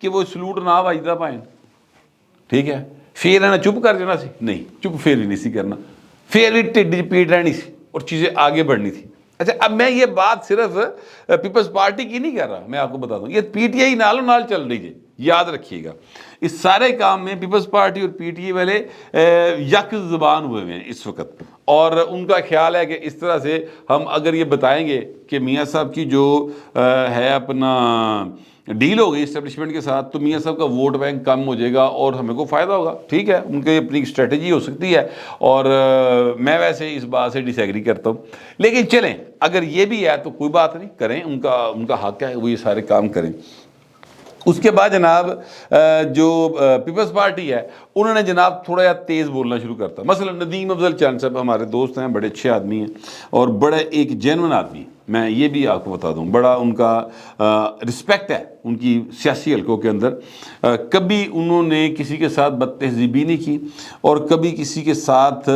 کہ وہ سلوٹ نہ بجتا پائیں، ٹھیک ہے، پھر انہیں چپ کر جانا سی، نہیں چپ پھر ہی نہیں سی کرنا، پھر بھی ٹھڈ پیٹ رہنی سی اور چیزیں آگے بڑھنی تھی۔ اچھا اب میں یہ بات صرف پیپلز پارٹی کی نہیں کر رہا، میں آپ کو بتا دوں یہ پی ٹی آئی نالوں نال چل رہی ہے، یاد رکھیے گا اس سارے کام میں پیپلز پارٹی اور پی ٹی آئی والے یک زبان ہوئے ہیں اس وقت، اور ان کا خیال ہے کہ اس طرح سے ہم اگر یہ بتائیں گے کہ میاں صاحب کی جو ہے اپنا ڈیل ہو گئی اسٹیبلشمنٹ کے ساتھ، تو میاں صاحب کا ووٹ بینک کم ہو جائے گا اور ہمیں کو فائدہ ہوگا، ٹھیک ہے، ان کی اپنی اسٹریٹجی ہو سکتی ہے، اور میں ویسے اس بات سے ڈس ایگری کرتا ہوں، لیکن چلیں اگر یہ بھی ہے تو کوئی بات نہیں، کریں، ان کا حق ہے وہ یہ سارے کام کریں۔ اس کے بعد جناب جو پیپلز پارٹی ہے انہوں نے جناب تھوڑا یا تیز بولنا شروع کرتا، مثلا ندیم افضل چند صاحب ہمارے دوست ہیں، بڑے اچھے آدمی ہیں اور بڑے ایک جینون آدمی ہیں، میں یہ بھی آپ کو بتا دوں بڑا ان کا رسپیکٹ ہے ان کی سیاسی حلقوں کے اندر، کبھی انہوں نے کسی کے ساتھ بد تہذیبی نہیں کی اور کبھی کسی کے ساتھ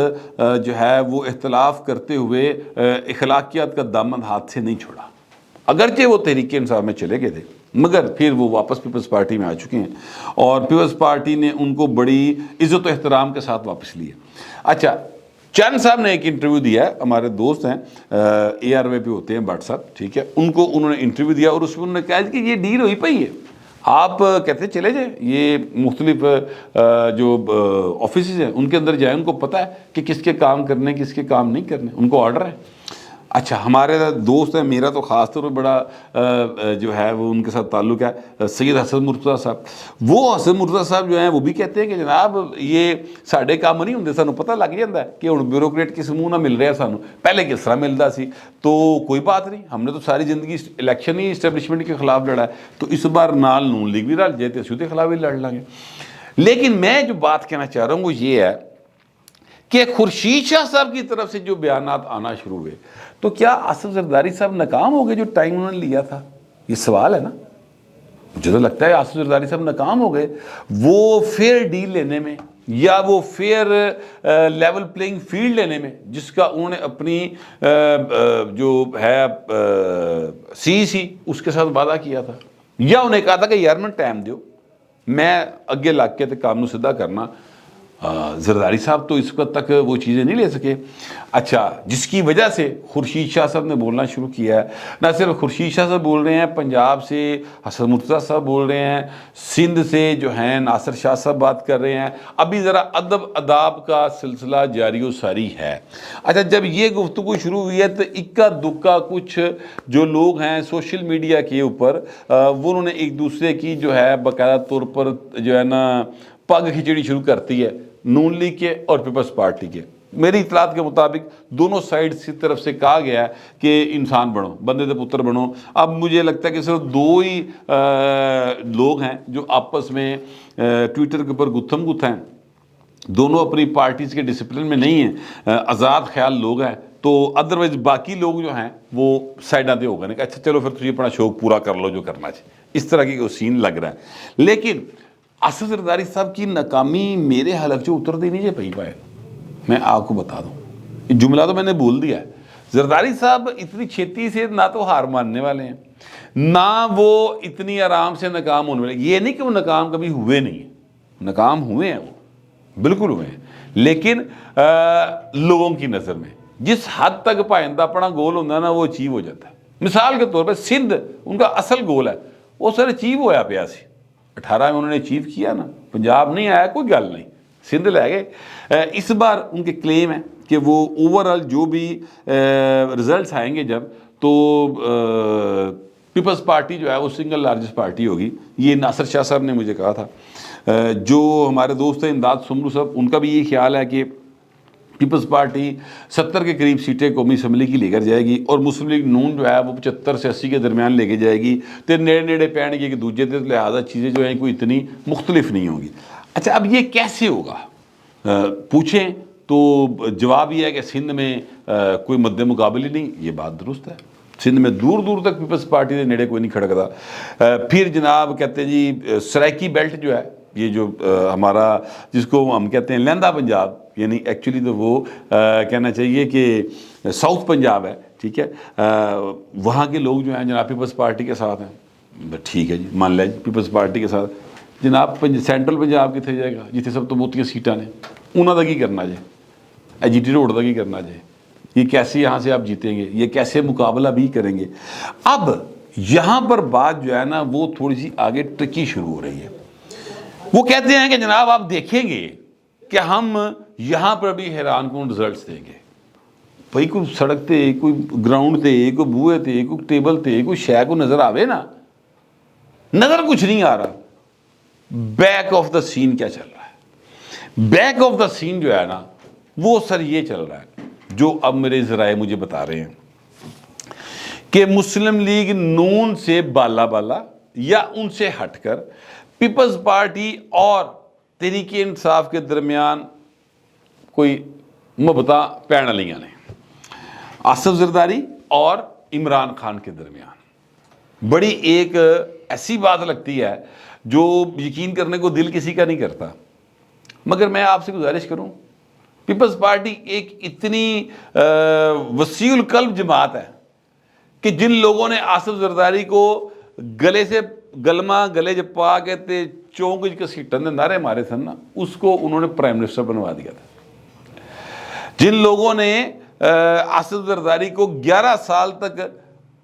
جو ہے وہ اختلاف کرتے ہوئے اخلاقیات کا دامن ہاتھ سے نہیں چھوڑا، اگرچہ وہ تحریک انصاف میں چلے گئے تھے مگر پھر وہ واپس پیپلز پارٹی میں آ چکے ہیں اور پیپلز پارٹی نے ان کو بڑی عزت و احترام کے ساتھ واپس لیے۔ اچھا چند صاحب نے ایک انٹرویو دیا ہے، ہمارے دوست ہیں اے آر وے پہ ہوتے ہیں بٹ صاحب، ٹھیک ہے، ان کو انہوں نے انٹرویو دیا اور اس میں انہوں نے کہا کہ یہ ڈیل ہوئی پئی ہے، آپ کہتے چلے جائیں، یہ مختلف جو آفیسز ہیں ان کے اندر جائیں، ان کو پتہ ہے کہ کس کے کام کرنے کس کے کام نہیں کرنے، ان کو آرڈر ہے۔ اچھا ہمارے دوست ہیں، میرا تو خاص طور پہ بڑا جو ہے وہ ان کے ساتھ تعلق ہے سید حسن مرتضیٰ صاحب، وہ حسن مرتضیٰ صاحب جو ہیں وہ بھی کہتے ہیں کہ جناب یہ ساڈے کام نہیں ہوندے، سانوں پتہ لگ جاتا ہے کہ ہن بیوروکریٹ کس منہ نہ مل رہا سانوں، پہلے کس طرح ملتا سی، تو کوئی بات نہیں، ہم نے تو ساری زندگی الیکشن ہی اسٹیبلشمنٹ کے خلاف لڑا ہے، تو اس بار نال نون لیگ بھی رل جائے تو اسی کے خلاف ہی لڑ لیں گے۔ لیکن میں جو بات کہنا چاہ رہا ہوں وہ یہ ہے کہ خورشید شاہ صاحب کی طرف سے جو بیانات آنا شروع ہوئے تو کیا آصف زرداری صاحب ناکام ہو گئے جو ٹائم انہوں نے لیا تھا؟ یہ سوال ہے نا، مجھے تو لگتا ہے آصف زرداری صاحب ناکام ہو گئے وہ فیئر ڈیل لینے میں یا وہ فیئر لیول پلینگ فیلڈ لینے میں جس کا انہوں نے اپنی جو ہے سی اس کے ساتھ وعدہ کیا تھا، یا انہیں کہا تھا کہ یار میں ٹائم دیو میں اگے لگ کے کام نو سدھا کرنا۔ زرداری صاحب تو اس وقت تک وہ چیزیں نہیں لے سکے۔ اچھا جس کی وجہ سے خورشید شاہ صاحب نے بولنا شروع کیا ہے، نہ صرف خورشید شاہ صاحب بول رہے ہیں، پنجاب سے حسن مرتضیٰ صاحب بول رہے ہیں، سندھ سے جو ہیں ناصر شاہ صاحب بات کر رہے ہیں، ابھی ذرا ادب اداب کا سلسلہ جاری و ساری ہے۔ اچھا جب یہ گفتگو شروع ہوئی ہے تو اکا دکا کچھ جو لوگ ہیں سوشل میڈیا کے اوپر وہ انہوں نے ایک دوسرے کی جو ہے باقاعدہ طور پر جو ہے نا پگ کھچڑی شروع کرتی ہے، نون لیگ کے اور پیپلز پارٹی کے۔ میری اطلاعات کے مطابق دونوں سائیڈ کی طرف سے کہا گیا ہے کہ انسان بنو، بندے دے پتر بنو۔ اب مجھے لگتا ہے کہ صرف دو ہی لوگ ہیں جو آپس میں ٹویٹر کے اوپر گتھم گتھ ہیں، دونوں اپنی پارٹیز کے ڈسپلن میں نہیں ہیں، آزاد خیال لوگ ہیں، تو ادروائز باقی لوگ جو ہیں وہ سائڈاں دے ہو گئے کہ اچھا چلو پھر تجھے اپنا شوق پورا کر لو جو کرنا چاہیے، اس طرح کی سین لگ رہا ہے۔ لیکن آصف زرداری صاحب کی ناکامی میرے حلق جو اتر دی نہیں پئی پائے، میں آپ کو بتا دوں یہ جملہ تو میں نے بول دیا ہے، زرداری صاحب اتنی چھیتی سے نہ تو ہار ماننے والے ہیں نہ وہ اتنی آرام سے ناکام ہونے والے، یہ نہیں کہ وہ ناکام کبھی ہوئے نہیں ہیں، ناکام ہوئے ہیں، وہ بالکل ہوئے ہیں، لیکن لوگوں کی نظر میں جس حد تک پائندہ اپنا گول ہوتا ہے نا وہ اچیو ہو جاتا ہے۔ مثال کے طور پہ سندھ ان کا اصل گول ہے، وہ سر اچیو ہویا پیا سی، 18 میں انہوں نے اچیو کیا نا، پنجاب نہیں آیا کوئی گل نہیں، سندھ لے گئے۔ اس بار ان کے کلیم ہے کہ وہ اوورآل جو بھی رزلٹس آئیں گے جب تو پیپلز پارٹی جو ہے وہ سنگل لارجسٹ پارٹی ہوگی، یہ ناصر شاہ صاحب نے مجھے کہا تھا۔ جو ہمارے دوست ہیں امداد سمرو صاحب ان کا بھی یہ خیال ہے کہ پیپلز پارٹی 70 کے قریب سیٹیں قومی اسمبلی کی لے کر جائے گی اور مسلم لیگ نون جو ہے وہ 75 سے 80 کے درمیان لے کے جائے گی، تو نیڑے نیڑے پہن گی کہ دوجے دے، لہٰذا چیزیں جو ہیں کوئی اتنی مختلف نہیں ہوں گی۔ اچھا اب یہ کیسے ہوگا پوچھیں تو جواب یہ ہے کہ سندھ میں کوئی مد مقابل ہی نہیں، یہ بات درست ہے، سندھ میں دور دور تک پیپلز پارٹی کے نیڑے کوئی نہیں کھڑکتا۔ پھر جناب کہتے ہیں جی سرائکی بیلٹ جو ہے، یہ جو ہمارا جس کو ہم کہتے ہیں لہندہ پنجاب، یعنی ایکچولی تو وہ کہنا چاہیے کہ ساؤتھ پنجاب ہے، ٹھیک ہے، وہاں کے لوگ جو ہیں جناب پیپلز پارٹی کے ساتھ ہیں، ٹھیک ہے جی مان لیا جی پیپلز پارٹی کے ساتھ جناب سینٹرل پنجاب کتنے جائے گا جتنے سب تو بہت سیٹاں نے انہوں کا کی کرنا جائے جی ٹی روڈ کا کی کرنا جائے یہ کیسے یہاں سے آپ جیتیں گے یہ کیسے مقابلہ بھی کریں گے. اب یہاں پر بات جو ہے نا وہ تھوڑی سی آگے ٹرکی شروع ہو رہی ہے. وہ کہتے ہیں کہ جناب آپ دیکھیں گے کہ ہم یہاں پر بھی حیران کن رزلٹس دیں گے. بھائی کوئی سڑک تے کوئی گراؤنڈ تے کوئی بوئے تے کوئی ٹیبل تے کوئی شے کو نظر آوے نا نظر کچھ نہیں آ رہا. بیک آف دا سین کیا چل رہا ہے؟ بیک آف دا سین جو ہے نا وہ سر یہ چل رہا ہے جو اب میرے ذرائع مجھے بتا رہے ہیں کہ مسلم لیگ نون سے بالا بالا یا ان سے ہٹ کر پیپلز پارٹی اور تحریک انصاف کے درمیان کوئی مبتا پیڑ لیاں نے آصف زرداری اور عمران خان کے درمیان. بڑی ایک ایسی بات لگتی ہے جو یقین کرنے کو دل کسی کا نہیں کرتا. مگر میں آپ سے گزارش کروں پیپلز پارٹی ایک اتنی وسیع القلب جماعت ہے کہ جن لوگوں نے آصف زرداری کو گلے سے گلما گلے جب پا کے تے چونک کے سیٹن دے نعرے مارے تھے نا اس کو انہوں نے پرائم منسٹر بنوا دیا تھا. جن لوگوں نے آصف زرداری کو 11 سال تک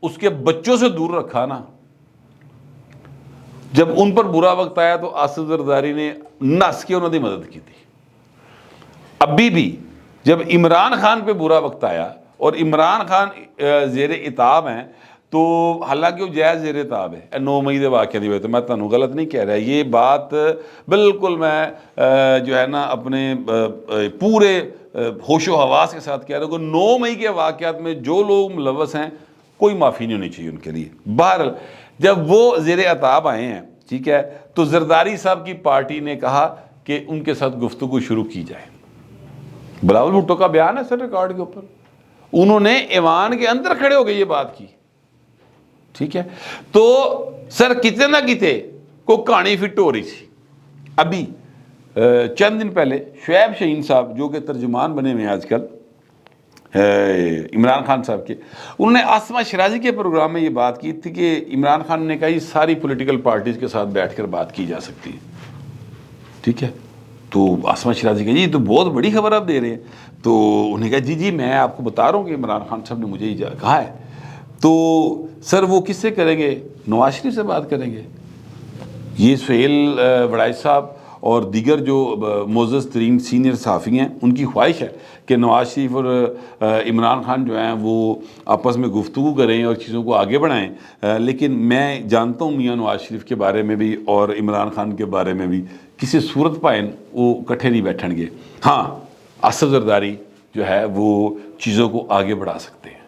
اس کے بچوں سے دور رکھا نا جب ان پر برا وقت آیا تو آصف زرداری نے نس کے انہوں نے مدد کی تھی. ابھی بھی جب عمران خان پہ برا وقت آیا اور عمران خان زیر عتاب ہیں تو حالانکہ وہ جائز زیر عتاب ہے 9 مئی دے واقعہ دی وجہ تو میں تانوں غلط نہیں کہہ رہا یہ بات بالکل میں جو ہے نا اپنے پورے ہوش و حواس کے ساتھ کہہ رہا ہوں کہ 9 مئی کے واقعات میں جو لوگ ملوث ہیں کوئی معافی نہیں ہونی چاہیے ان کے لیے. بہرحال جب وہ زیر عتاب آئے ہیں ٹھیک ہے تو زرداری صاحب کی پارٹی نے کہا کہ ان کے ساتھ گفتگو شروع کی جائے. بلاول بھٹو کا بیان ہے سر ریکارڈ کے اوپر انہوں نے ایوان کے اندر کھڑے ہو گئے یہ بات کی ٹھیک ہے. تو سر کتے نہ کتے کو کہانی فٹ ہو رہی تھی. ابھی چند دن پہلے شعیب شہین صاحب جو کہ ترجمان بنے ہوئے ہیں آج کل عمران خان صاحب کے انہوں نے آسمہ شرازی کے پروگرام میں یہ بات کی تھی کہ عمران خان نے کہا یہ ساری پولیٹیکل پارٹیز کے ساتھ بیٹھ کر بات کی جا سکتی ہے ٹھیک ہے. تو آسمہ شرازی کہا جی یہ تو بہت بڑی خبر آپ دے رہے ہیں. تو انہوں نے کہا جی میں آپ کو بتا رہا ہوں کہ عمران خان صاحب نے مجھے یہ کہا ہے. تو سر وہ کس سے کریں گے؟ نواز شریف سے بات کریں گے. یہ سہیل وڑائی صاحب اور دیگر جو معزز ترین سینئر صحافی ہیں ان کی خواہش ہے کہ نواز شریف اور عمران خان جو ہیں وہ آپس میں گفتگو کریں اور چیزوں کو آگے بڑھائیں. لیکن میں جانتا ہوں میاں نواز شریف کے بارے میں بھی اور عمران خان کے بارے میں بھی کسی صورت پائن وہ کٹھے نہیں بیٹھیں گے. ہاں آصف زرداری جو ہے وہ چیزوں کو آگے بڑھا سکتے ہیں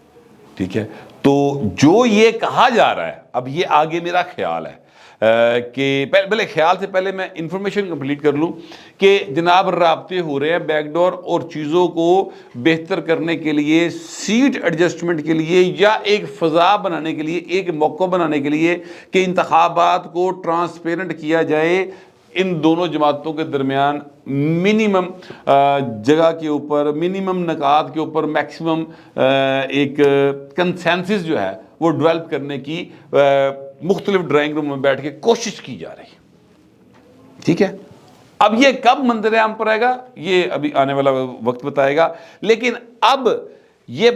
ٹھیک ہے. تو جو یہ کہا جا رہا ہے اب یہ آگے میرا خیال ہے کہ پہلے خیال سے پہلے میں انفارمیشن کمپلیٹ کر لوں کہ جناب رابطے ہو رہے ہیں بیک ڈور اور چیزوں کو بہتر کرنے کے لیے سیٹ ایڈجسٹمنٹ کے لیے یا ایک فضا بنانے کے لیے ایک موقع بنانے کے لیے کہ انتخابات کو ٹرانسپیرنٹ کیا جائے. ان دونوں جماعتوں کے درمیان منیمم جگہ کے اوپر منیمم نکات کے اوپر میکسیمم ایک کنسنسس جو ہے وہ ڈیولپ کرنے کی مختلف ڈرائنگ روم میں بیٹھ کے کوشش کی جا رہی ہے ٹھیک ہے. اب یہ کب منظر عام پر آئے گا یہ ابھی آنے والا وقت بتائے گا. لیکن اب یہ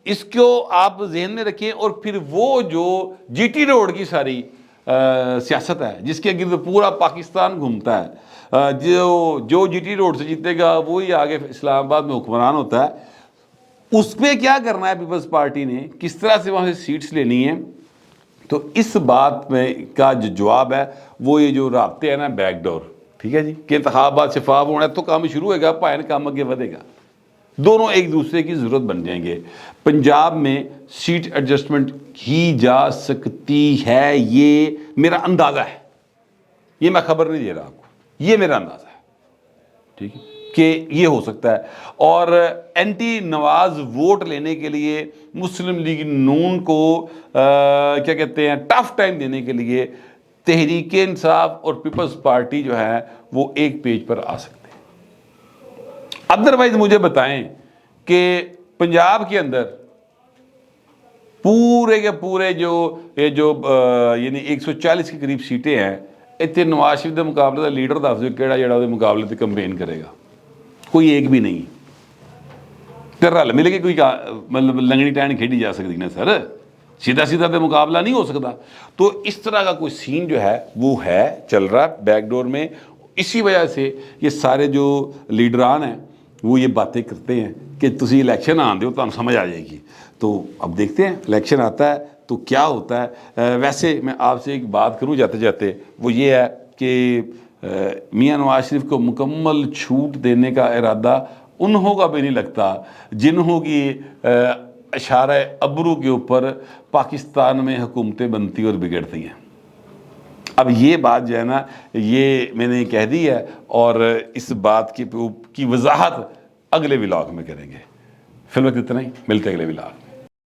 اس کو آپ ذہن میں رکھیں اور پھر وہ جو جی ٹی روڈ کی ساری سیاست ہے جس کے گرد پورا پاکستان گھومتا ہے جو جی ٹی روڈ سے جیتے گا وہی آگے اسلام آباد میں حکمران ہوتا ہے. اس پہ کیا کرنا ہے پیپلز پارٹی نے کس طرح سے وہاں سے سیٹس لینی ہیں. تو اس بات میں کا جو جواب ہے وہ یہ جو رابطے ہیں نا بیک ڈور ٹھیک ہے جی کہ انتخابات شفاف ہونا ہے تو کام شروع ہوئے گا پائن کام آگے ودے گا. دونوں ایک دوسرے کی ضرورت بن جائیں گے. پنجاب میں سیٹ ایڈجسٹمنٹ کی جا سکتی ہے یہ میرا اندازہ ہے. یہ میں خبر نہیں دے رہا آپ کو یہ میرا اندازہ ہے ٹھیک ہے کہ یہ ہو سکتا ہے. اور اینٹی نواز ووٹ لینے کے لیے مسلم لیگ نون کو کیا کہتے ہیں ٹف ٹائم دینے کے لیے تحریک انصاف اور پیپلز پارٹی جو ہے وہ ایک پیج پر آ سکتے ہیں. ادروائز مجھے بتائیں کہ پنجاب کے اندر پورے کے پورے جو یعنی 140 کے قریب سیٹیں ہیں، اتنے نواز شریف کے مقابلے کا لیڈر دس دو کہڑا جڑا وہ مقابلے سے کمپین کرے گا؟ کوئی ایک بھی نہیں۔ تو رل مل کے کوئی مطلب لنگڑی ٹائن کھیڈی جا سکتی نا سر، سیدھا سیدھا تو مقابلہ نہیں ہو سکتا۔ تو اس طرح کا کوئی سین جو ہے وہ ہے چل رہا بیک ڈور میں۔ اسی وجہ سے یہ سارے جو لیڈران ہیں وہ یہ باتیں کرتے ہیں کہ تسی الیکشن آن دیو تو سمجھ آ جائے گی۔ تو اب دیکھتے ہیں الیکشن آتا ہے تو کیا ہوتا ہے۔ ویسے میں آپ سے ایک بات کروں جاتے جاتے، وہ یہ ہے کہ میاں نواز شریف کو مکمل چھوٹ دینے کا ارادہ انہوں کا بھی نہیں لگتا جنہوں کی اشارہ ابرو کے اوپر پاکستان میں حکومتیں بنتی اور بگڑتی ہیں۔ اب یہ بات جو ہے نا یہ میں نے کہہ دی ہے، اور اس بات کی وضاحت اگلے ولاگ میں کریں گے۔ فی الوقت اتنا ہی، ملتے اگلے ولاگ۔